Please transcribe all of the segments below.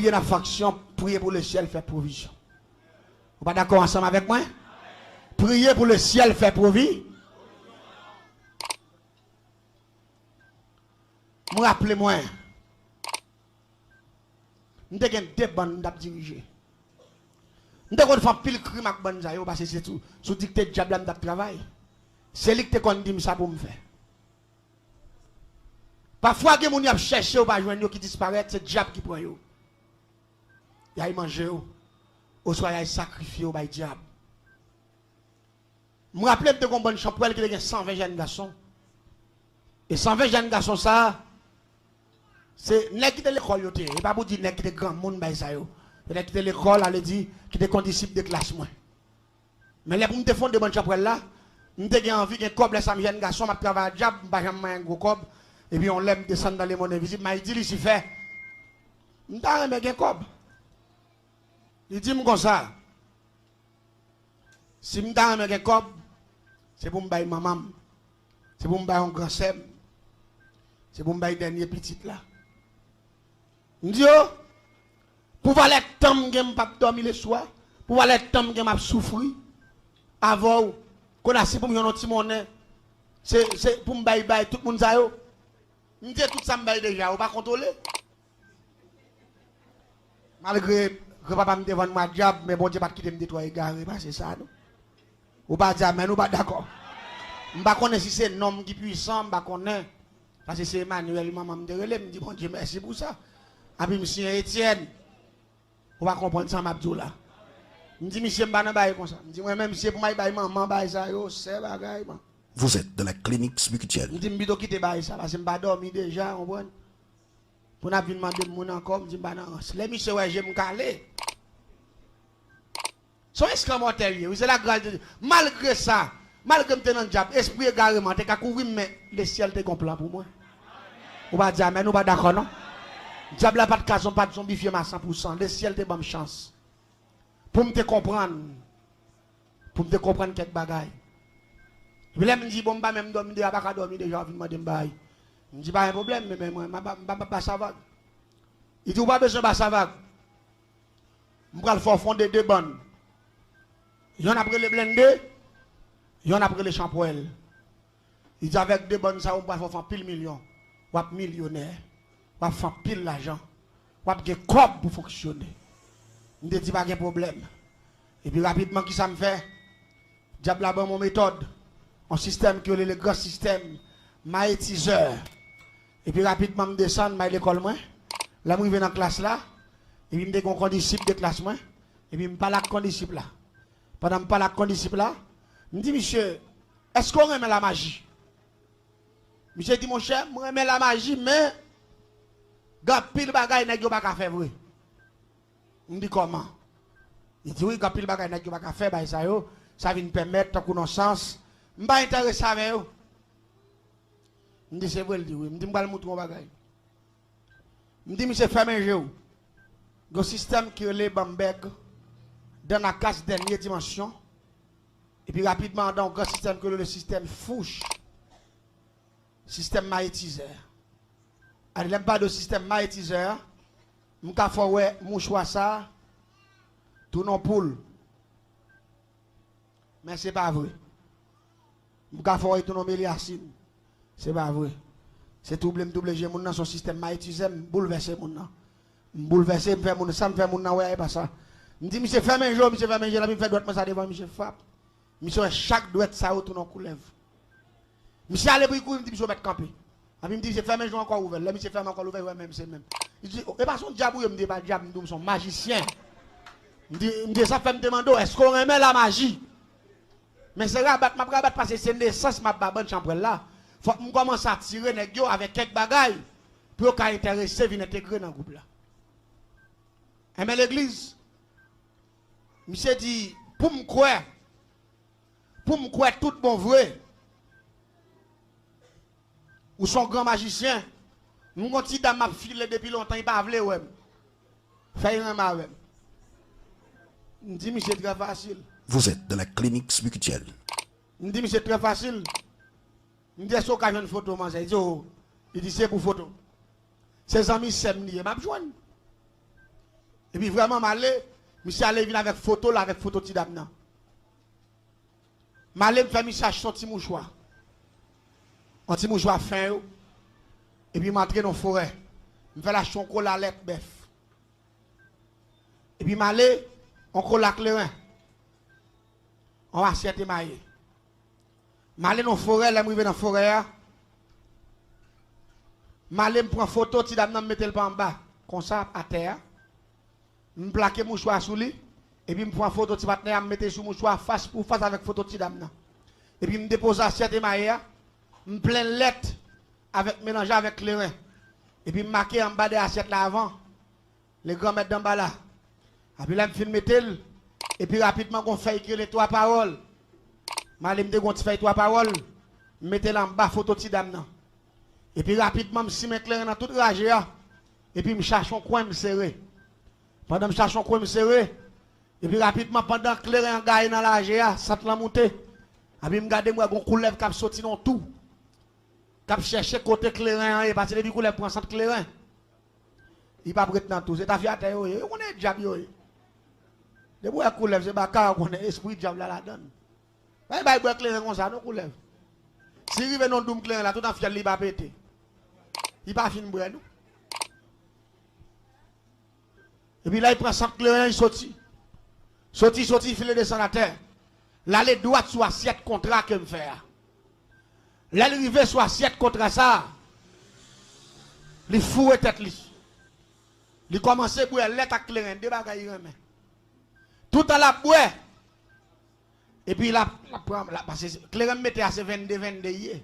prier dans la faction, prier pour le ciel, faire provision. Vous pas d'accord ensemble avec moi? Prier pour le ciel, faire provision. Moi, rappelez-moi. Nous avons deux bandes dirigées. Nous avons fait pile crime avec bandes parce que c'est tout. Sous dicté de diable, nous travail. C'est lui qui te dit ça pour me faire. Parfois, les gens qui cherchent ou pas joindre qui disparaissent, c'est le diable qui prend eux. Il y a mangé ou soit il y a sacrifié au diable. Je me rappelle de une bonne chambre qui a 120 jeunes garçons. Et 120 jeunes garçons, ça, c'est nèg qui de l'école. Et pas pour dire nèg qui de grand monde, nèg qui de l'école, elle dit qui de condisciple de classe. Mais là, pour me défendre de bonne chambre là, je envie qu'un cob laisse un jeune garçon, je travaille à diable, je vais un gros cob. Et puis on l'aime descendre dans les monnaies visibles. Mais il dit, il fait. Je n'ai pas un cob. Il dit comme ça. Si je n'ai pas un cob, c'est pour me bailler maman. C'est pour me bailler un grand sem. C'est pour me bailler dernier petit là. Je dis, pour voir le temps que je ne pas dormir le soir, pour voir le temps que je vais souffrir, avant qu'on a si pour me donner un petit monnaie, c'est pour me bailler tout le monde ça. Je dis tout ça me déjà, on va contrôler. Malgré que papa me devant moi diable, mais bon Dieu pas quitter me détruire égaré, c'est ça non. Ou pas dire mais nous pas d'accord. Je pas connaître si c'est un homme qui puissant, je pas connaître parce que c'est Emmanuel maman me dit bon Dieu merci pour ça. Et puis monsieur Étienne, on va comprendre ça m'a dit là. Je dis monsieur m'ba bailler comme ça. Je dis moi même monsieur pour moi bailler maman bailler ça yo, c'est bagaille. Vous êtes dans la clinique spirituelle. Je dis je quitter bailler ça parce que je pas dormi déjà, on voit. Pour n'a venir demander mon encore, je dis bah non, les monsieur ouais, je me caler. Son esclave mortel, c'est la grâce de Dieu. Malgré ça, malgré que je suis diable, esprit égarement, tu as couru, mais le ciel est complet pour moi. On va dire, mais nous pas d'accord, non? Diable n'a pas de cas, pas de zombifier à 100%. Le ciel te bonne chance. Pour me te comprendre. Pour me te comprendre quelques bagailles. Je me dis, bon, même dormir, je ne vais pas dormir déjà, je vais me demander. Je me dis, pas un problème, mais moi, je ne vais pas savoir. Il dit, vous n'avez pas besoin de savoir. Je vais faire fonder deux bonnes. Il y en a pris les blindés, il y en a pris les champoils. Il dit avec deux bonnes, ça, on va faire pile million. On va millionnaire. On va faire pile l'argent. On va faire corps pour fonctionner. Je ne dis pas de problème. Et puis rapidement, qui ça me fait? Diable a mon méthode. Un système qui est le grand système. Maïtiseur. Et puis rapidement, je descends à l'école. Là, je vais dans la classe là. Et puis je me dis un disciple de classe. Et puis je parle avec un disciple là. Pendant que je parle avec un disciple là, je me dis, monsieur, est-ce qu'on remet la magie? Monsieur dit, mon cher, je remets la magie, mais pile bagay n'est pas faire vrai. Je me dis comment? Il dit, oui, pile bagay n'est pas faire, ça vient permettre ta connaissance. Je ne suis pas intéressé avec eux. Je me dis, c'est vrai, il dit, oui. Je me dis, je vais le montrer un bagay. Je me dis, monsieur, ferme un jeu. Le système qui est le Bambeg, dans la case dernière dimension, et puis rapidement dans un grand système que le système fouche, système maïtiseur. Alors, il pas de système maïtiseur, je vais faire mon choix ça, tout non poule. Mais ce n'est pas vrai. Je vais faire tout non méliacine. Ce n'est pas vrai. C'est double G, mon son système maïtiseur, bouleverser mon nom. Bouleverser, me faire mon ça, me fait mon nom, ouais, pas ça. Je dis, monsieur, ferme un jour, monsieur, ferme un jour, je fais droite, ça devant, monsieur, frappe. Monsieur, chaque droite, ça, autour de coulève. Monsieur, allez pour y courir, je dis, monsieur, mettre campé. Et puis, il me dit, monsieur, ferme un jour encore ouvert. Là, monsieur, ferme encore ouvert, ouais, même, c'est même. Il dit, et pas son diable, il me dit, pas diable, il me dit, son magicien. Il me dit, ça fait me demander, est-ce qu'on remet la magie? Mais c'est là, ma rabat, parce que c'est naissance, ma bonne chambre là. Faut que je commence à tirer les gars avec quelques bagailles pour qu'on intéresse, venir intégrer dans le groupe là. Et mais l'église, monsieur dit, pour me croire tout bon vrai, ou son grand magicien, nous avons dans ma file depuis longtemps, il ne pas voulu, ouais. Fait un mal, je dis, monsieur, très facile. Vous êtes dans la clinique spirituelle. Je dis, monsieur, très facile. Je dis, est-ce qu'on a une photo, il dit, c'est pour photo. Ses amis s'aiment, il m'a besoin. Et puis vraiment malé, monsieur allé venir avec photo là avec photo ti dame nan. Malé me fait monsieur son petit mouchoir. Un petit mouchoir fin yo. Et puis m'entrer dans forêt. Me fait la chocolat lait bœuf. Et puis malé on colle la clairin. On va assiette maillé. Malé dans forêt, là me dans forêt. Malé me prend photo ti dame nan mettre le pas en bas comme ça à terre. Me plaquer mouchoir sous lui et puis me prend photo ti partenaire me mettre sous mouchoir face pour face avec photo ti dame nan. Et puis me dépose assiette maillé. Me plein lettre avec mélanger avec clairin. Et puis marquer en bas de l'assiette là avant les grands mettre d'en bas là. Et puis là me filme tel et puis rapidement on fait écrire les trois paroles. Malé me de gon fait trois paroles, mettez là en bas photo ti dame nan. Et puis rapidement me si me clairin dans toute rage et puis me cherche un coin me serrer. Pendant me cherche un coin me serrer et puis rapidement pendant clairin gagne dans la rage ça te la monter. Et puis me garder moi gon coulève qui sorti dans tout. Cap chercher côté clairin et parce que depuis qu'on prend centre clairin il pas prêt dans tout c'est ta fiat yo on est diable yo de bois coulève c'est pas car on est esprit diable là donne bye bois clairin comme ça non coulève si rive non doum clairin là tout en fiat li pas péter il pas fin bois nous et puis là il prend centre clairin il sorti filer descend la terre là les droite sur assiette contrat que me faire. L'arrivée soit assiette contre ça. Les fous et tête li. Il commence à boire lettre à clairin de bagaille remet. Tout à la boire. Et puis la parce que clairin mettait à 22 hier.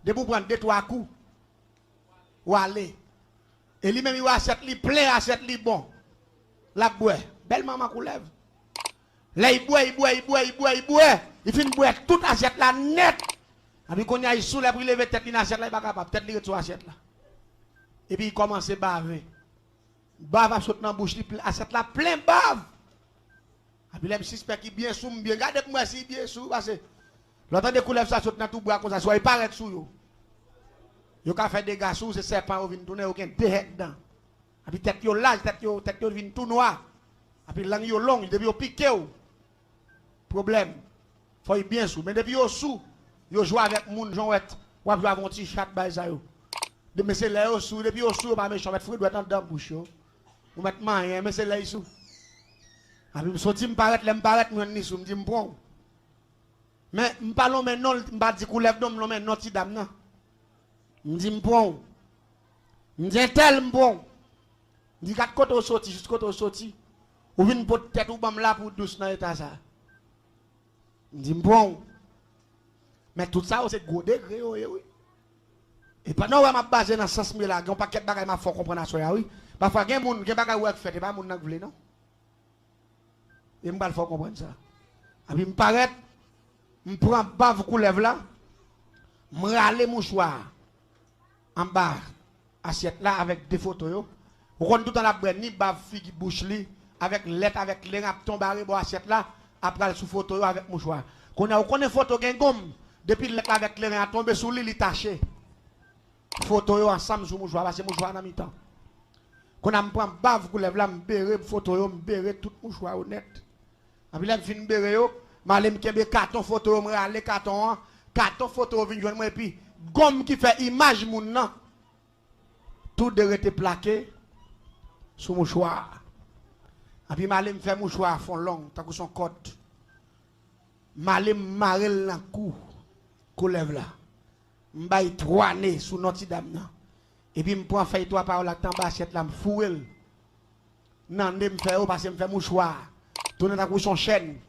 De pour prendre 2-3 coups. Ou aller. Et lui même il assiette li plein assiette li bon. La boire. Belle maman coulève. Là il boit. Il finit boire toute assiette là net. Et puis quand il a sous la pour lever tête, il n'a pas capable, tête il retourne assiette là. Et puis il commence à baver. Bave à sauter dans la bouche, assiette là plein bave. Et puis là, il suspect qu'il bien sous, bien. Regardez moi si bien sous, parce que l'autre de coulève ça saute dans tout bois comme ça, soit il paraît sous yo. Yo ka fait des gars sous, c'est serpent ou vient tourner, aucun tête dedans. Et puis tête yo large, tête yo vient tout noir. Et puis langue yo long, depuis yo piqué ou. Problème. Faut y bien sous, mais depuis yo sous. Yo joue avec moun Jean-Ouette, ou joue avec un petit chat baïsa yo. De mais c'est là sous, depuis yo sous pas méchant, mettre fruit doit dans bouche yo. Ou mettre rien, mais c'est là sous. A puis me sorti me paraître moi ni sous, me dit me prend. Mais me parlons maintenant, me pas dire coulève d'homme non mais non ti dame nan. Me dit me prend. Me dit tel me prend. Me dit quatre côté au sorti, juste côté au sorti. Ou vinn pour tête ou bam là pour douce dans état ça. Me dit me prend. Mais tout ça, c'est gros degré, oui. Et pendant que je suis basé dans ce sens, il y a un paquet de bagages qui faut comprendre ça, oui. Parfois, il y a des gens qui ont fait, et pas des gens qui veulent, non? Et il faut comprendre ça. Et puis, je prends bave coulève là, je râle mon choix en bas, assiette là, avec des photos. Vous comprenez tout dans la brenne, ni bave figue bouche li, avec lettre, avec les rap tombés, bon assiette là, après sous photo avec mon choix. Quand on a photo qui gomme, depuis le avec les reins tombé sous l'île, il taché. Photo ensemble sur mon joueur, parce que mon joueur en mi-temps. Quand on prend bave, vous lève là, je béré photo, je béré tout mon joueur honnête. Et puis là, je finis de béré, je me carton photo, je me carton, carton photo, je viens et puis, gomme qui fait image, mon nom, tout de été plaqué sur mon joueur. Et puis, je me fais mon joueur à fond long, tant que son code. Je me marre dans cou. Coulève là. M'baye 3 nez sous notre dame. Et puis m'prend fait 3 paroles là, en bas, assiette là, m'fouille. Nan, me fait, parce que me fait mouchoir. Tourne dans la son chaîne.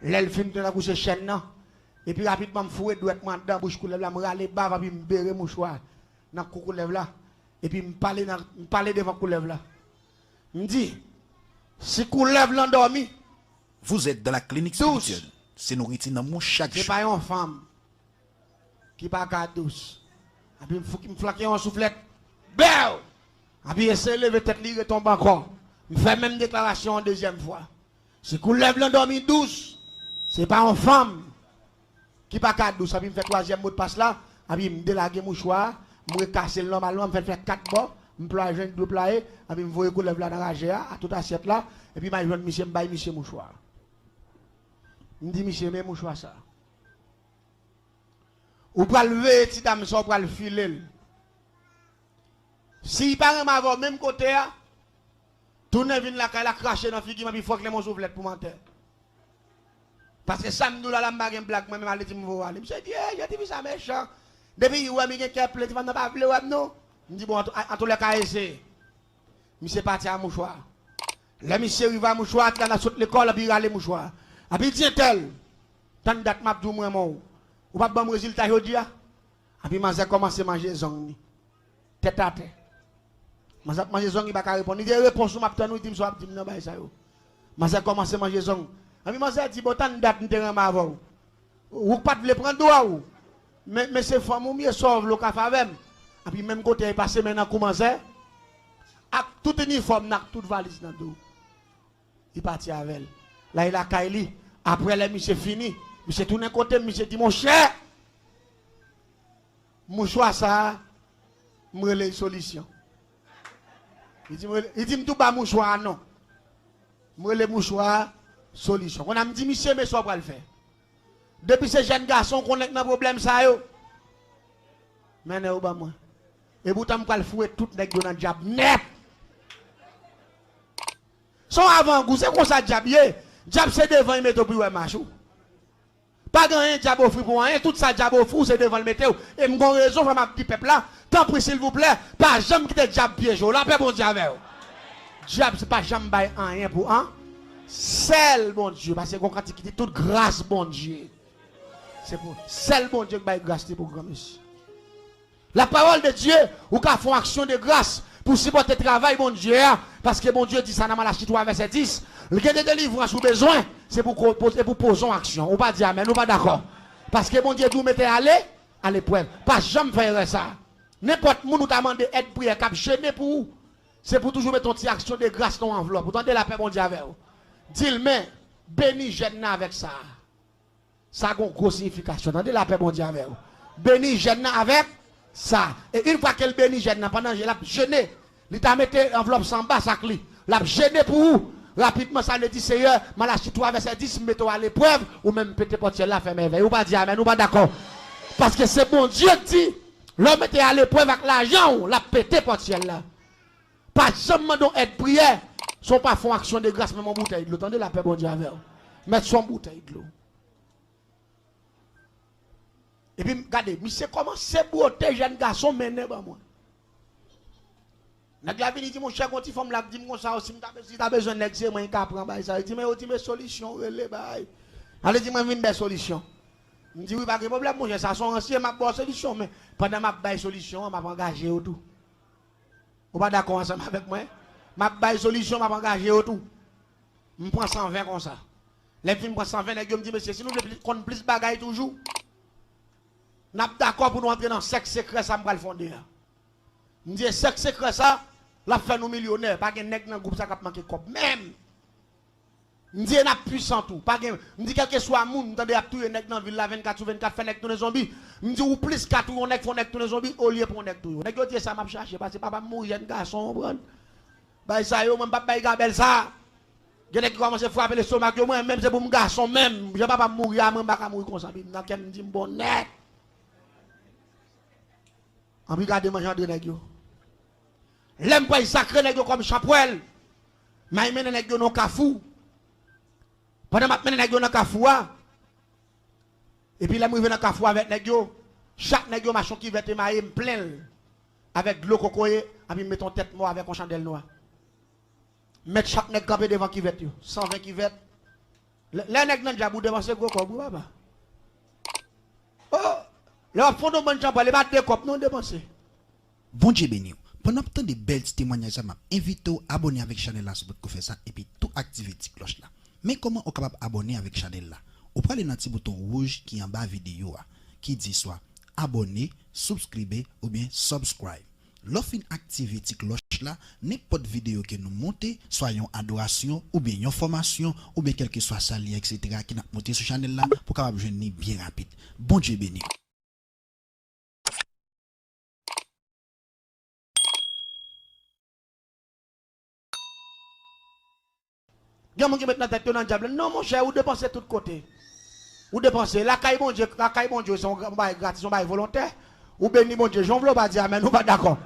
L'aile fin de la chaîne, non. Et puis rapidement, m'fouille, doit être dans bouche coulève là, m'rale bave, puis m'bere mouchoir. Dans coulève là. Et puis m'parler devant coulève là. M'dit, si coulève l'endormi. Vous êtes dans la clinique spirituelle. C'est nourriture dans mon chaque jour. C'est pas une femme qui pas qu'à douce. Et puis, il faut qu'il me flaque en soufflette. Belle! Et puis, essayer de lever tête, il retombe encore. Je fais même déclaration en deuxième fois. Si vous lève l'endormi douce, c'est pas une femme qui pas qu'à douce. Et puis, il me fait troisième mot de passe là. Et puis, il me délague mouchoir. Je me casse le normalement, je me fait 4 bords. m'ploie jeune double ployer, et puis m'voyer couleur là dans la GA, à toute assiette là, et puis m'a jeune monsieur m'baille monsieur mouchoir. M'dit monsieur mais mouchoir ça. Ou pas lever petit dame ça pour le filer. Si pas m'avoir même côté là, tourner vinn la la cracher dans figure puis faut que les mon soufflette pour mentir. Parce que ça nous là la bague blague moi même aller dire me voir. Monsieur dit j'ai dit ça méchant. Depuis ouais mi gen plaît tu vas pas vle ouais non. Me dit bon en tous les cas essayer. Monsieur parti à mouchoir. Là monsieur arrive à mouchoir là dans toute l'école puis aller mouchoir. A puis tiens tel. Tant date m'a dou moi mon. Ou pas bon résultat jodi a. A puis m'a commencé manger zong. Tête à tête. M'a manger zong il pas répondre. Il dit réponse m'a tande il dit so dit non ba ça yo. M'a commencé manger zong. A puis m'a dit bon tant date m'te ma avant. Ou pas vle prendre droit ou. Mais c'est femme ou mieux sauve le café avec. Et puis même côté est passé maintenant commencer avec tout uniforme nak toute valise dans dos. Il parti avec elle. Là il a Kaili après les monsieur fini, monsieur tourne côté monsieur dit mon cher mouchoir ça me les solution. Il dit tout pas mouchoir non. Me les mouchoir solution. On a me dit monsieur mais ça va le faire. Depuis ces jeunes garçons qu'on est dans problème ça yo. Mais ne ou pas moi. Et pourtant me le fouet tout nèg dans diable net. Son avant goût c'est comme ça diable yé. Diable c'est devant il met au ouais marchou. Pas grand diable offrir pour rien, tout ça diable offrir c'est devant le mettre et me gon raison pour ma petit peuple là. Tant pis s'il vous plaît, pas jamais quitter diable piège là paix bon Dieu avec. Diable c'est pas jamais bail rien pour un. Seul bon Dieu parce que quand il quitte toute grâce bon Dieu. C'est pour seul bon Dieu qui va grâce pour grand monsieur. La parole de Dieu, ou qu'à font action de grâce pour supporter le travail, bon Dieu, parce que bon Dieu dit ça dans Malachie 3, verset 10. Le gain de délivrance ou besoin, c'est pour poser en action. On va dire amen, on va d'accord. Parce que bon Dieu, vous mettez à l'épreuve. Pas jamais faire ça. N'importe qui nous t'a demandé aide prière, cap gêné pour vous. C'est pour toujours mettre une action de grâce dans l'enveloppe. Pour tenter la paix, bon Dieu, avec vous. Dis-le, mais bénis jeune avec ça. Ça a une grosse signification. Tendez la paix, bon Dieu, avec vous. Bénis jeune avec ça. Et une fois qu'elle bénit jeune, pendant que je l'ai gêné, il t'a mis enveloppe sans bas, ça clé. L'a gêné pour vous. Rapidement, ça le dit, Seigneur, Malachie 3, verset 10, mettez à l'épreuve, ou même pété portier là, fait merveille. Ou pas dire amen, ou pas d'accord. Parce que c'est bon Dieu qui dit, l'homme était à l'épreuve avec l'argent, l'a pété portier là. Pas seulement dans aide prière, sont pas font action de grâce, même en bouteille de l'eau. Attendez la paix, bon Dieu, avec vous. Mettre son bouteille de l'eau. Et puis, regardez, monsieur, comment c'est beauté, jeune garçon, mené par moi. La vie dit, mon cher, quand il faut me dire, mon ça aussi, si tu as besoin d'exer, moi, il prendre ça. Il dit, mais il dit, solution, allez, dis-moi, une belle solution. Il dit, oui, pas de problème, mon cher, ça sont anciens, ma bonne solution, mais pendant ma belle solution, m'a engagé au tout. Vous pas d'accord ensemble avec moi? Ma belle solution, m'a engagé au tout. Je prends 120 comme ça. Les films prennent 120, et je me dis, monsieur, si nous voulons plus de bagaille toujours, nous sommes d'accord pour nous entrer dans le sexe secret, ça me le fonder. Je dis, sexe secret, ça, la fait nous millionnaires. Pas de nègre dans le groupe, ça qui a manqué cop. Même. Je dis, nous puissant tout. Je dis, quel que soit le monde, nous avons tout les nègres dans la ville, 24 sur 24, fait nègre tous les zombies. Je dis, ou plus 4 ou on nègre, font nègre tous les zombies, au lieu pour nègre tout. Nègre dit, ça m'a cherché, parce que papa mourir, un garçon, on prend. Bah, ça, yo, même papa, il gabelle ça. Je dis, commence à frapper le stomac, moi, même c'est pour mon garçon, même. Je ne vais pas mourir, je ne vais pas mourir comme ça. Je dis, bon, net. En regardez manger de nègre. L'aime pas sacré nègre comme chapouel. Mais il mène nègre non kafou. Pendant que je mène nègre non kafou. Et puis là je dans kafou avec nègre. Chaque nègre machin qui vête maï plein avec de l'eau cocoye et puis mettons tête mort avec un chandelle noire. Mettre chaque nègre campé devant qui vête 120 qui vête. Les nègres nan jabou devant ce gros corps papa. Oh le fond de bon champ, les battre des copes, non dépensé. Bon Dieu béni. Pendant que de belles témoignages, je invite à abonner avec Chanel là, pour faire ça, et puis tout activer la petite cloche là. Mais comment on est capable d'abonner avec Chanel là? On prend le petit bouton rouge qui est en bas de la vidéo, qui dit soit abonner, subscriber ou bien subscribe. Lorsqu'on active la petite cloche là, n'importe vidéo que nous montons, soit une adoration ou bien une formation ou bien quelque soit ça, etc. qui n'a monté sur Chanel là, pour capable joindre bien rapide. Bon Dieu béni. Gen moun qui met dans tête dans diable. Non mon cher, ou dépensez tout côté. Ou dépensez la caille bon Dieu, son bail gratis, son bail volontaire. Ou béni bon Dieu, j'en veux pas dire mais nous pas d'accord.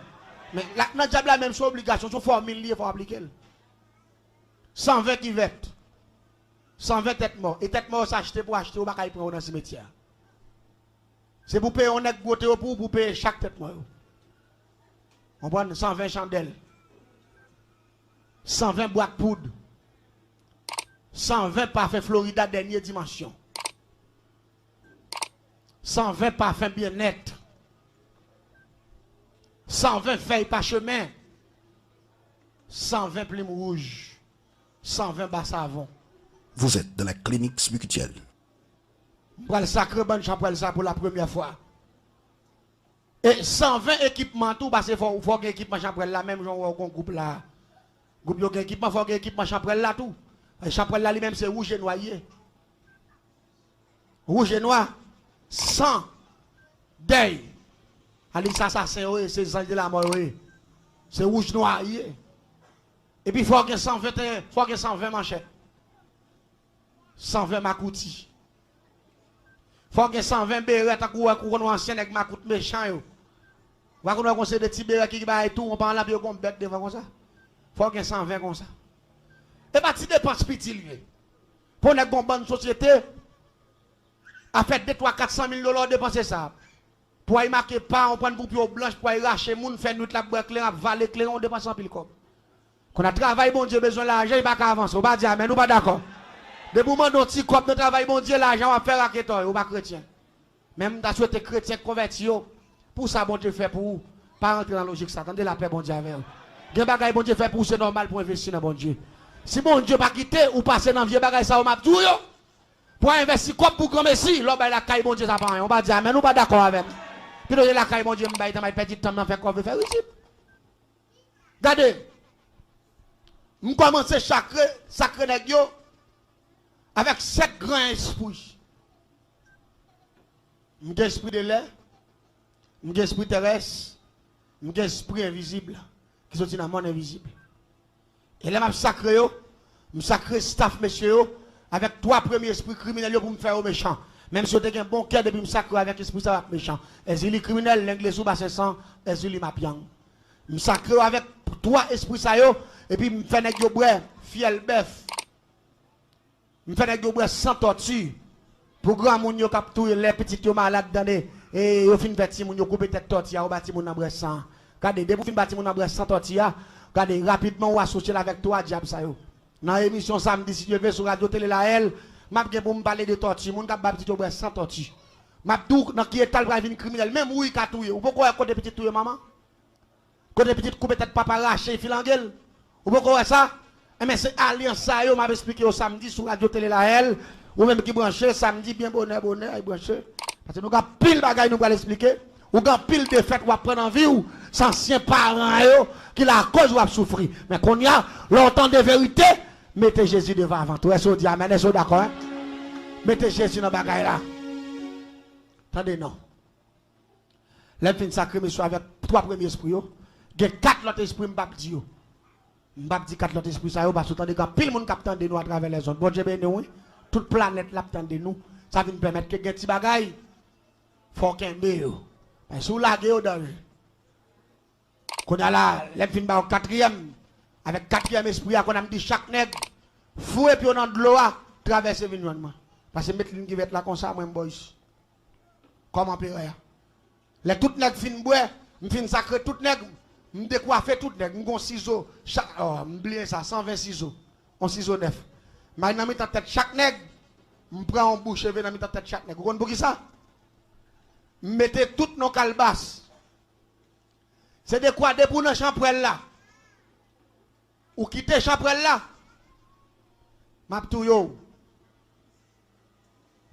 Mais dans diable la même son obligation, son formule lié faut appliquer. 120 qui vête. 120 têtes mortes. Et têtes mortes s'acheter pour acheter ou pas prendre dans le cimetière. C'est pour payer on est goûté pour payer chaque tête morte. On prend 120 chandelles. 120 boîtes de poudre. 120 parfums Florida dernière dimension. 120 parfums bien-être. 120 feuilles parchemin. 120 plumes rouges. 120 bas savon. Vous êtes dans la clinique spirituelle. Pour le sacré bon chapeau ça pour la première fois. Et 120 équipements tout parce qu'il faut que équipement chapeau là même genre un groupe là. Groupe yo équipement faut que équipement chapeau là tout. Chapeau là lui-même c'est rouge et noyé. Rouge et noir 100 deuil. Ali ça c'est ange de la mort. C'est rouge noyé. Et puis il faut que 121, faut que 120 manchettes. 120 makouti. Faut que 120 béret à couronne ancien avec makout méchant yo. Va qu'on a des petits béret qui va et tout, on parle là bio comme bête devant comme ça. Faut que 120 comme ça. Et pas ti dépense petit lié. Pour une bonne société a fait 2 3 400 000 $ dépenser ça. Pour y marquer pas, on prend une poupée blanche pour y racher moun faire nuit la boire clair, valer clair, on dépense en pile comme. Qu'on a travaillé bon Dieu besoin l'argent, il pas avancer, on va dire mais nous pas d'accord. De moment dont ti cop notre travail bon Dieu l'argent va faire raqueton, ou pas chrétien. Même t'as souhaité chrétien converti pour ça bon Dieu fait pour vous. Pas rentrer dans la logique ça, attendez la paix bon Dieu avec vous. Gen bagay bon Dieu fait pour c'est normal pour investir dans bon Dieu. Si bon Dieu pas quitter ou passer dans vieux bagay ça ou m'a tout yo. Pour investir comme pour grand messi, là la caille bon Dieu ça pas rien. On va dire mais nous pas d'accord avec. Puis la caille bon Dieu m'baï t'a perdu temps faire quoi faire ici. Regardez. Nous commencer sacré nèg yo avec 7 grands esprits. M'gè esprit de l'air, m'gè esprit terrestre, m'gè esprit invisible qui sont dans le monde invisible. Et là m'a sacré yo, m'sacré staff monsieur yo avec 3 premiers esprits criminels pour me faire au méchant. Même si vous avez un bon cœur depuis me sacré avec esprit ça méchant. Ezili criminel l'anglais sous bassin sang, ezili ma piang. Me sacré avec 3 esprits ça yo et puis me fait nèg yo boire fiel bœuf. Me fait nèg yo boire sans torture. Pour grand moun yo k'ap touye les petits yo malade dans et yo fin petit moun yo couper tête tortilla ou bati moun nan boire sang. Regardez dès vous fin bati moun nan boire sans tortilla, regardez rapidement ou associer avec toi diable ça yo. Dans émission samedi si Dieu veut sur radio télé la elle, m'a gen pour me parler de tortilla, moun k'ap ba petit yo boire sans tortilla. M'a dou dans qui étal pour venir criminel même oui ka touye. Ou pourquoi côté petit touye maman? Côté petit couper tête papa raché filangel. Ou pourquoi ça? Mais c'est alliance ça yo m'a expliqué au samedi sur radio télé la elle. Ou même qui branché samedi bien bonheur il branché parce que nous avons pile bagaille nous va l'expliquer ou avons pile de fête ou prendre en vie ou anciens parents yo qui la cause ou souffrir mais qu'on y a longtemps de vérité mettez Jésus devant avant tout est-ce que dit amen est-ce d'accord hein? Mettez Jésus dans bagaille là attendez non les fin sacré monsieur avec 3 premiers esprits yo il 4 autres esprits m'bap di yo m'bap di 4 autres esprits ça yo parce que attendez quand pile monde captant de nous à travers les zones bon Dieu béni oui toute planète l'attend de nous ça vient permettre que petit bagaille faut qu'un yo mais sous la gueule dans qu'on a là les fin ba 4e avec 4e esprit qu'on a dit chaque nègre fouet puis on en de l'eau traverser vignonement parce que mettre ligne qui va être là comme ça moi boys comment père les tout nègre fin boire me fin sacré tout nègre me décoiffer tout nègre me ciseau chaque oh m'oublier ça 120 ciseaux on ciseau neuf. Mais dans ta tête chaque nègre, je prends un bouche et dans ta tête chaque nègre. Vous comprenez pour ça? Mettez toutes nos calebasses. C'est de quoi de pour nos champrelles là. Ou quitter champrelles là. M'a tout yo.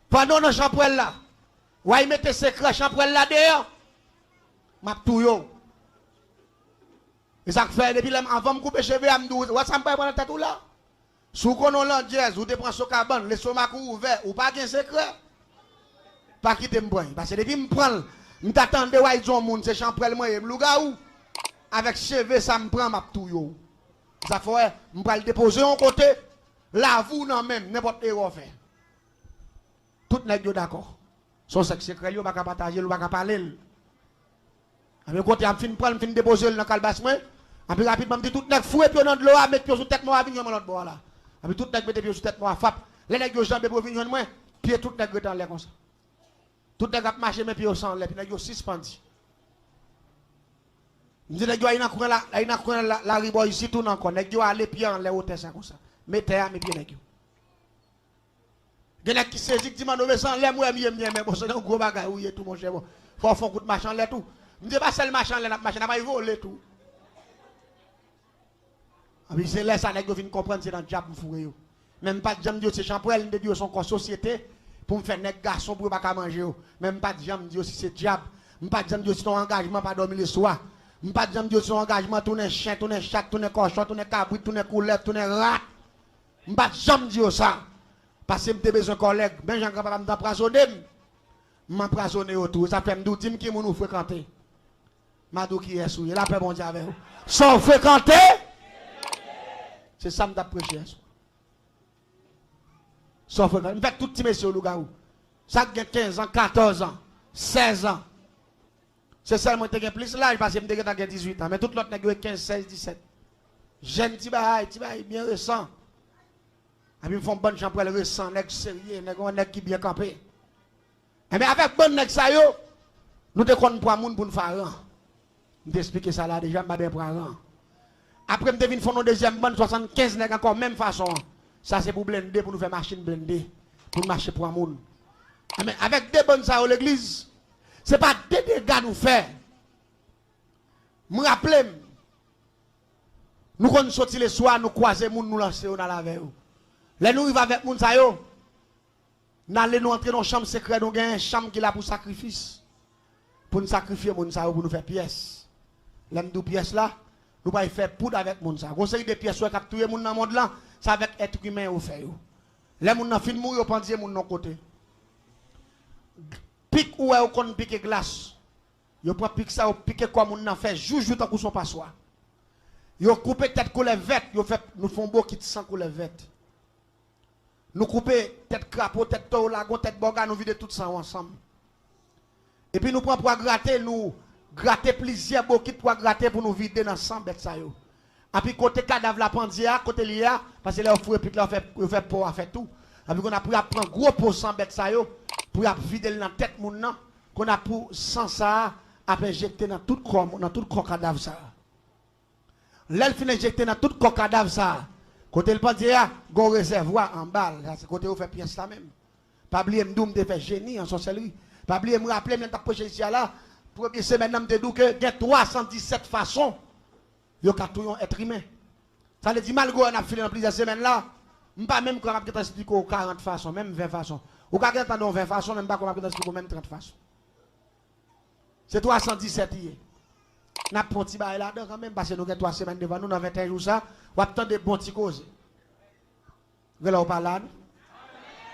Pendant nos champrelles là. Ou y mettez secret champrelles là dehors. M'a tout yo. Et ça fait depuis avant de couper cheveux à me dire, ou ça me prend dans tête ou là. Sous qu'on a l'andièse, ou dépend sur cabane, le stomac ouvert, ou pas de secret. Pas quitter me prendre. Parce que depuis me prendre, me t'attendre de voir ils moun, c'est champrel moi, me louga ou. Avec cheveux, ça me prend ma tout yo. Ça fait, me prend le déposer en côté, la vous non même n'importe erreur fait. Tout n'est pas d'accord. Son sexe secret, il ne va pas partager, il ne va pas parler. Après, quand il a fini de fin déposer dans le calbas, après rapidement, tout n'est pas fouet, puis on a de l'eau, mettre pied sur tête, moi, venir dans l'autre bord là. Après, tout n'est pas pied sur tête, moi, fap. Les nègres ont jambé pour venir moi, pied tout n'est pas dans l'air comme ça. Tout n'est pas marché, mais pied au sang, les nègres ont suspendu. Je dis, les gars, il y a la ribo ici, tout encore. Les gars, aller pied en l'air, ça comme ça. Mettez à mes pieds, les gars. Il y a qui se dit, dis-moi, nous sans l'air, moi, mais bon, c'est un gros bagage, oui, tout mon cher. Faut faire un coup de machin, là, tout. Je dis, pas seul machin, là, machin, n'a pas volé tout. Ah oui, c'est là, ça, les gars, viennent comprendre, c'est dans le diable, vous même pas de jambes, c'est champoel, de Dieu, son corps société, pour me faire des garçons pour ne pas manger. Même pas de jambes, si c'est diable. Pas de jambes, si ton engagement, pas dormir le soir. Pas de jambes, si ton engagement, tourner chien, tourner chat, tourner cochon, tourner cabrit, tourner couleur, tourner rat. Pas de jambes, ça. Parce que j'ai besoin de collègues, ben j'en capable d'empoisonner. M'empoisonner autour, ça fait me dire qui nous fréquenter. Madou qui est souillé, la paix bon Dieu avec vous. Sans fréquenter, c'est ça que je prêché. Sans fréquenter, je fais tout petit monsieur au loup-garou. Ça a 15 ans, 14 ans, 16 ans. C'est seulement que plus l'âge parce que je suis 18 ans. Mais tout l'autre n'a 15, 16, 17. Jeune petit bail, bien récent. Et puis ils font bonne chambre pour le récent, nèg sérieux, nèg qui bien campé. Mais avec bonne nèg ça yo, nous te connaissons pour moun pour nous faire rang. Je t'explique ça là déjà, je pour rang. Après je devine font nos deuxième bonne 75 nèg encore même façon. Ça c'est pour blender, pour nous faire machine blender, pour marcher pour un moun. Mais avec des bonnes ça l'église, c'est pas des dégâts nous faire. Me rappelle, nous quand nous sortir le soir, nous croiser moun, nous lancer dans la veille. Là nous arrivons avec moun sa yo. Nous allons nous entrer dans la chambre secrète, nous avons une chambre qui est là pour sacrifice. Pour nous sacrifier moun sa yo, pour nous faire pièces. Là nous pièces là, nous pas faire poudre avec moun sa. Conseil des pièces qui capturer moun dans le monde là, c'est avec être humain au fait yo. Là moun nan fin mourir, pendier moun non côté. Pique ou est qu'on pique glace. Yo prend pique ça ou pique quoi moun nan fait joujou tant qu'on son passoire. Yo couper tête couleur verte, yo fait nous font beau qui sans couleur verte. Nous couper tête crapaud, tête taureau, lagon, tête boga, nous vider tout ça ensemble. Et puis nous prenons pour gratter plusieurs beaux kits pour gratter pour nous vider dans 100 bêtes ça yo. Et puis côté cadavre la pandia, côté lia parce que là on fait là on fait pour faire tout. Et puis on a pris prendre gros pour 100 bêtes ça yo pour vider dans tête moun nan qu'on a pour sans ça à injecter dans tout corps cadavre ça. Là il fin injecter dans tout corps cadavre ça. Côté le pandia, gon réservoir en balle, c'est côté où fait pièce là même. Pas oublier m'doum de faire génie en sorcellerie. Pas oublier me rappeler même t'approcher ici là, première semaine n'a me dit que il y a 317 façons yo ka touyon être humain. Ça veut dire malgré on a filé dans plusieurs semaines là, pas même quand on a expliqué 40 façons, même 20 façons. Ou ka entendre 20 façons, même pas qu'on a expliqué même 30 façons. C'est 317 hier. N'a pas petit bail là-dedans quand même parce que nous avons 3 semaines devant nous dans 21 jours ça, on attend des bons petits causes. Vous là on parle là.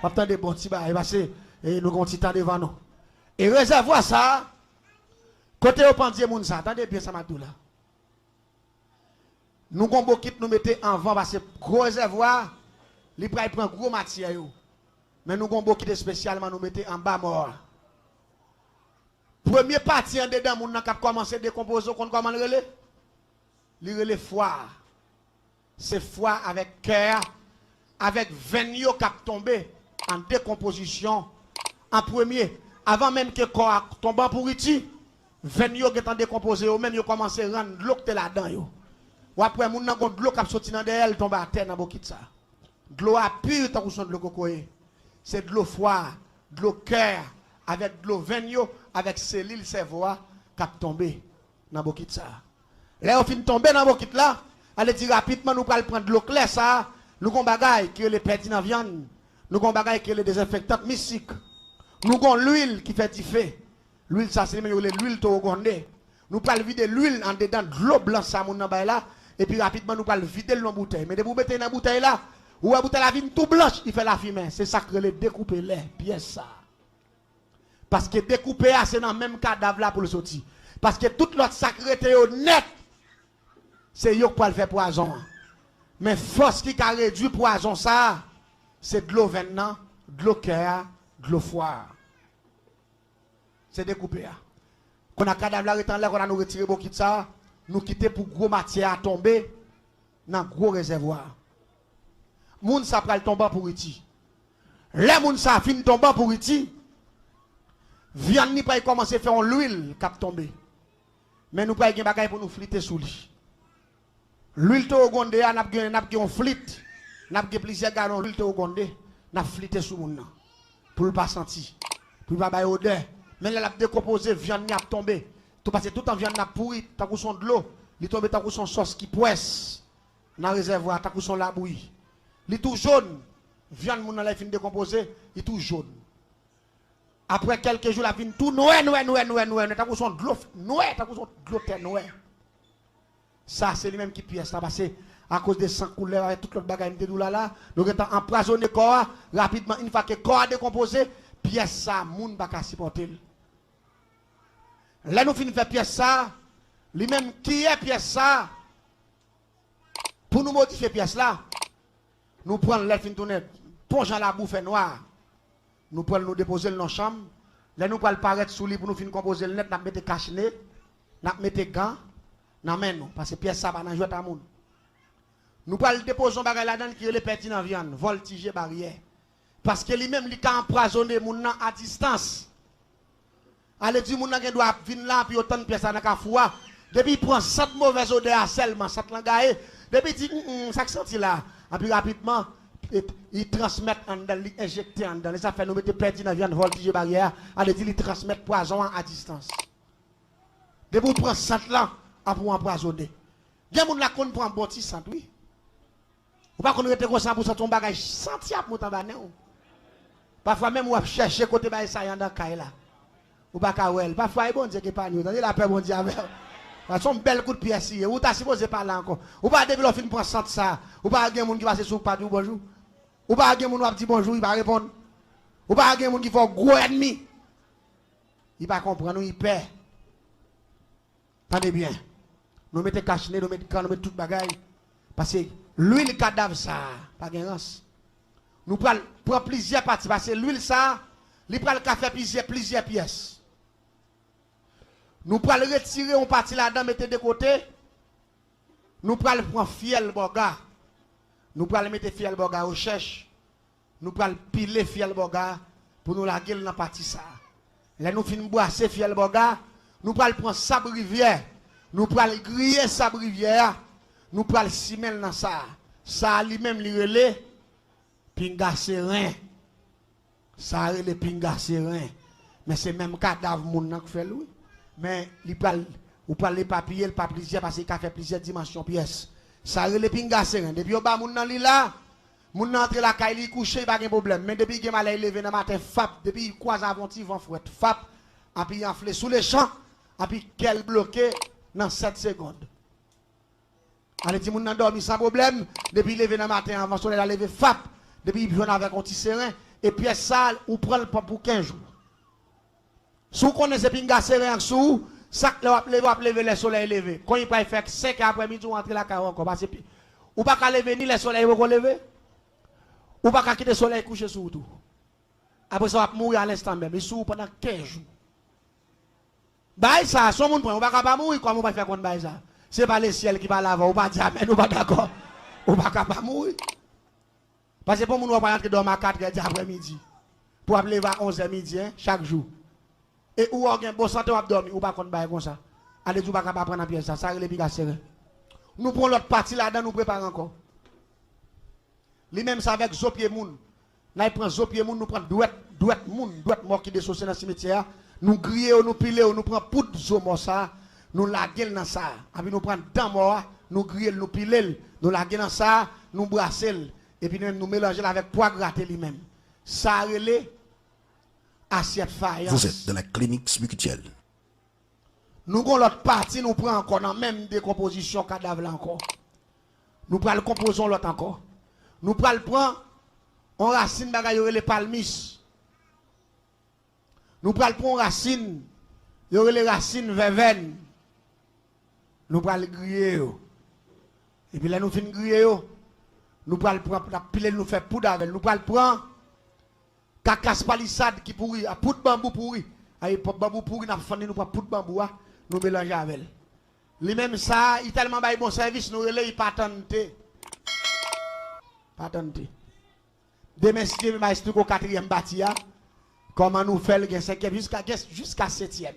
On attend des bons petits bail parce que nous avons petit temps devant nous. Et réservoir ça côté au pendier moun ça, attendez bien ça m'a tout là. Nous avons beaucoup nous mettons en vent parce que gros réservoir, les prend gros matière yo. Mais nous avons beaucoup spécialement nous mettons en bas mort. Premier parti en dedans, moun nan kap commencer décomposer qu'on comment le relais. Le relais foie. C'est foie avec cœur, avec veine yo kap tomber en décomposition. En premier, avant même que corps tombe en pourriture, veine yo qui en décomposé ou même yo commencer rendre l'eau que là-dedans yo. Ou après moun nan gon de l'eau kap sorti dans derrière tombe à terre dans bokit ça. De l'eau à pure tant qu'on son de l'eau cocoé. C'est de l'eau foie, de l'eau cœur avec de l'eau veine yo avec cellules cerveau qui tombé dans bokit ça. Là on fin tomber dans bokit là, allez dire rapidement nous pral prendre de l'eau claire ça, nous gon bagaille qui les perdu dans viande, nous gon bagaille qui les désinfectants mystiques. Nous gon l'huile qui fait diffé. L'huile ça c'est l'huile torogondé. Nous pral vider l'huile en dedans de l'eau blanche ça mon nan là et puis rapidement nous pral vider dans bouteille. Mais de vous mettre dans bouteille là, ou la bouteille la vine tout blanche, il fait la fumée, c'est ça que les découper les pièces ça. Parce que découper c'est dans le même cadavre là pour le sortir. Parce que toute l'autre sacré net, c'est yo pour le faire poison. Mais force qui a réduit poison ça, c'est de l'eau venant, de l'eau cœur, de l'eau foire. C'est découpé. Quand on a cadavre là, on a nous retiré beaucoup de ça, nous quitter pour gros matière à tomber dans gros réservoir. Moun sa pral tomber pour iti. Les moun sa fin tomber pour iti. Viande ni pas commencer faire en l'huile cap tomber. Mais nous pas gen bagay pour nous fliter sous lui. L'huile to gonde a n'a gen flit, n'a gen plusieurs galons l'huile to gonde, n'a fliter sous moun nan. Pour le pas sentir, pour pas bay odeur. Mais là, la décomposé, viande n'a tombé. Tout parce que tout en viande n'a pourri, t'as coup son de l'eau, il tombe t'as coup son sauce qui poisse dans le réservoir, t'as coup son la bouillie. Il est tout jaune, viande moun nan la fin décomposé, il est tout jaune. Après quelques jours la viande tout noir, t'as coup son de l'eau noir, t'as coup son de l'eau noir. Ça c'est lui-même qui pièce là parce que à cause de sang couleur avec toute l'autre bagaille de là, donc étant empoisonné corps rapidement une fois que corps a décomposé, pièce ça moun pas ka supporter. Là, nous finissons faire pièce ça. Lui-même, qui est pièce ça? Pour nous modifier pièce là, nous prenons l'air fin tourner, plongeons la bouffe noire. Nous prenons nous déposer dans la chambre. Là, nous prenons paraître sous lui pour nous finir composer le net, nous mettons cache-nez, nous mettons gants, nous mettons parce que pièce ça va dans jouer à moun. Nous prenons déposer bagage là-dedans qui est le pertinent viande, voltige barrière. Parce que lui-même, il a empoisonné moun à distance. Allez dire moun qui doit venir là puis autant de pièces dans la foua. Depuis il prend cette mauvaise odeur seulement, cette langaye. Depuis il dit ça senti là. Et puis rapidement il transmet en dedans, il injecte en dedans. Ça fait nous mettre perdu dans viande voltige barrière. Allez dire il transmet poison à distance. Depuis il prend cette là pour empoisonner. Bien moun la konn prend bon petit sant oui. Ou pas qu'on rete comme ça pour ton bagage senti à monter en bas non. Parfois même on chercher côté bail ça dans caille là. Ou pas kawel, parfois bon Dieu qui pas nous, la paix bon Dieu avec. Son bel coup de pièce ou t'as supposé parler encore. Ou pas depuis l'on fin prend sant ça. Ou pas gen moun qui passe sur pas dire bonjour. Ou pas gen moun qui dit bonjour, il va répondre. Ou pas gen moun qui fait gros ennemi. Il va comprendre, il perd. Attendez bien. Nous mettons cache-nez, nous mettons quand nous mettons toute bagaille parce que l'huile cadavre ça, pas gen rance. Nous prenons plusieurs parties parce que l'huile ça, il prend le café plusieurs pièces. Nous prenons retirer une partie là-dedans, mettre de côté. Nous prenons prendre fiel boga. Nous prenons mettre fiel boga au cherche. Nous prenons piler fiel boga pour nous laguer dans la partie ça. Là nous finissons boisser fiel boga. Nous prenons prendre sable rivière. Nous prenons griller sable rivière. Nous prenons simel dans ça. Ça lui-même li relé pinga serein. Ça relé pinga serein. Mais c'est même cadavre moun qui fait lui. Mais il parle ou parle les papiers, le pas plusieurs parce qu'il a fait plusieurs dimensions pièces. Ça relé pinga serein. Depuis au bas moun nan li là, moun nan entre la caille, il couché, pas de problème. Mais depuis qu'il m'a levé dans matin fap, depuis il croise avant ti vent fouette fap, et puis il enflé sous les champs, et puis qu'elle bloqué dans 7 secondes. Allez ti moun nan dormi sans problème, depuis levé dans matin avant soleil la levé fap, depuis il vient avec un petit serein et puis ça ou prend le pour 15 jours. Si vous connaissez pinga serein sous, ça lever le soleil levé. Quand il peut faire 5 après-midi ou rentrer la caille encore parce que ou pas qu'à lever ni le soleil va lever. Ou pas qu'à quitter le soleil coucher sur tout. Après ça va mourir à l'instant même, il sous pendant 15 jours. Bah ça, son monde on va pas mourir comme on va faire contre bah ça. C'est pas le ciel qui va là ou pas dire mais nous pas d'accord. On va pas mourir. Parce que pour nous on va rentrer dans ma 4 heures après-midi. Pour appeler à 11h midi chaque jour. Et ou on a bon santé ou dormir ou pas contre bah comme ça. Allez tu pas capable prendre pièce ça, ça les pigas serré. Nous prenons l'autre partie là-dedans nous préparons encore. Lui même ça avec zopier moun. Là il prend zopier moun, nous prend douette moun, douette mort qui dessoucé dans le cimetière, nous griller, nous piler, nous prend poudre zo mort ça, nous laguer dans ça. Après nous prend dent mort, nous griller, nous piler, nous laguer dans ça, nous brasser et puis nous mélanger avec poivre gratté lui-même. Ça relé assiette faïence. Vous êtes dans la clinique spirituelle. Nous avons l'autre partie, nous prenons encore dans même décomposition cadavre là encore. Nous prenons le composons l'autre encore. Nous prenons le prendre on racine bagaille les palmis. Nous prenons le racine, les racines verveine. Nous prenons le griller. Et puis là nous finissons griller. Nous pral prendre la pile nous faire poudre avec. Nous pral prendre cacasse palissade qui pourri, à poudre bambou pourri. À époque bambou pourri n'a fini nous prendre poudre bambou nous mélanger avec. Lui même ça, il tellement bail bon service nous relais pas attendre. Pas attendre. Demain si Dieu m'a expliqué au 4e bâti comment nous faire le 5e jusqu'à 7e.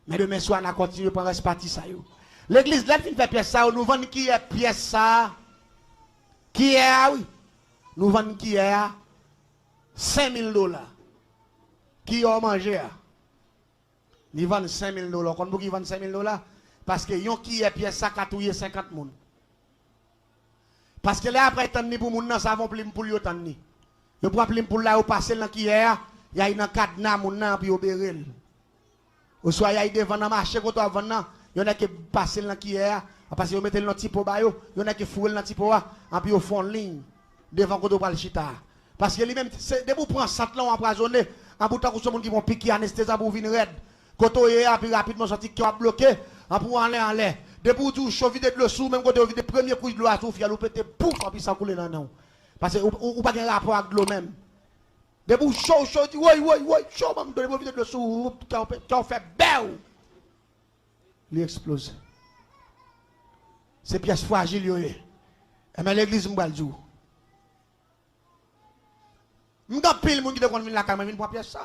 Mais demain soir on a continué pour rester parti ça yo. L'église là fin fait pièce ça nous vend qui est pièce ça. Qui est oui. Nous vendons qui est $5,000. Qui a mangé? Ils vendent $5,000. Quand vous vendez $5,000 parce que yon qui est pièce ça catouiller 50 moun. Parce que là après tant ni pour moun nan ça vont plim pour yo tant ni. Yo prend plim pour là au passer dans qui est, y a une cadenas moun nan puis obérel. Ou soit y a devant dans marché quand on vend y en a qui passer dans qui est parce que yo mettent le typo ba yo, y en a qui fourrel dans typo a puis yo font ligne devant quand on parle chita. Parce que lui même de vous prendre 100 là empoisonné, en bout de temps qui vont piquer anesthésie pour venir raide. Quand on est puis rapidement sorti qui va bloquer, en pour aller en l'air. De pour tout chaud vide de l'eau sous même quand on vide premier coup de l'eau à tout fier, ou péter pouf puis ça couler dans non. Parce que ou pas de rapport avec l'eau même. De pour chaud dit oui chaud même de vide de l'eau sous qui fait belle. Il explose. C'est pièce fragile yo. Mais l'église m'bal djou. M'ga pile moun qui de kon vinn la caméra vinn pour pièce ça.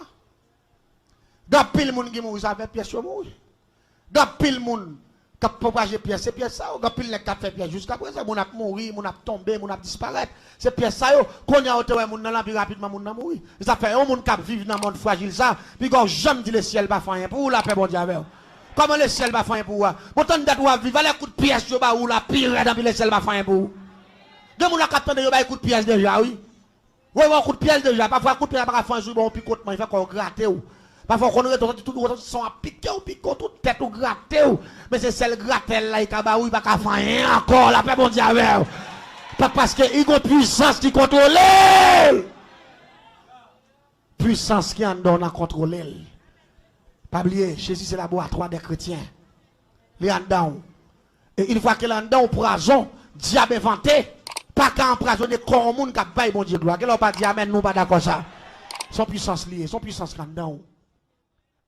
Ga pile moun qui mouri ça fait pièce yo mouri. Ga pile moun qui propager pièce c'est pièce ça. Ga pile nek fait pièce jusqu'à présent moun a mouri, moun a tombé, moun a disparaître. C'est pièce ça yo. Qu'on a ote moun nan la puis rapidement moun nan mouri. Ça fait un moun qui vivre dans monde fragile ça, puis quand jamais dit le ciel pas faire rien pour la paix bon Dieu avec. Comment le ciel va faire pour vous? Pourtant, vous avez vivre les coups de pièce, ou la pire, dans le ciel va faire pour vous. De mon capitaine, vous avez coup de pièce déjà, oui. Oui, un coup de pièce déjà. Parfois, coup de pièce, parfois, un jour, on picotement, il fait qu'on gratte. Parfois, on retourne tout, son à piquer, ou picote, toute tête, ou gratte. Mais c'est celle gratte là, il va pas faire rien encore, la paix, mon Dieu, avec. Parce qu'il y a une puissance qui contrôle. Puissance qui en donne à contrôler. Pas oublier, Jésus c'est laboratoire des chrétiens. Les en dedans. Et une fois que l'en dedans, poison, diable inventé, pas qu'à empoisonner corps monde qui a bail bon Dieu gloire. Qu'elle n'a pas dit amen, nous pas d'accord ça. Son puissance liée, son puissance en dedans.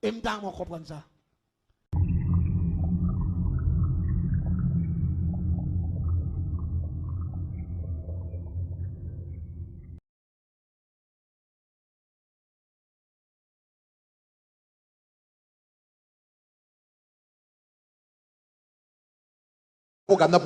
Et m'dang on comprendre ça. Programme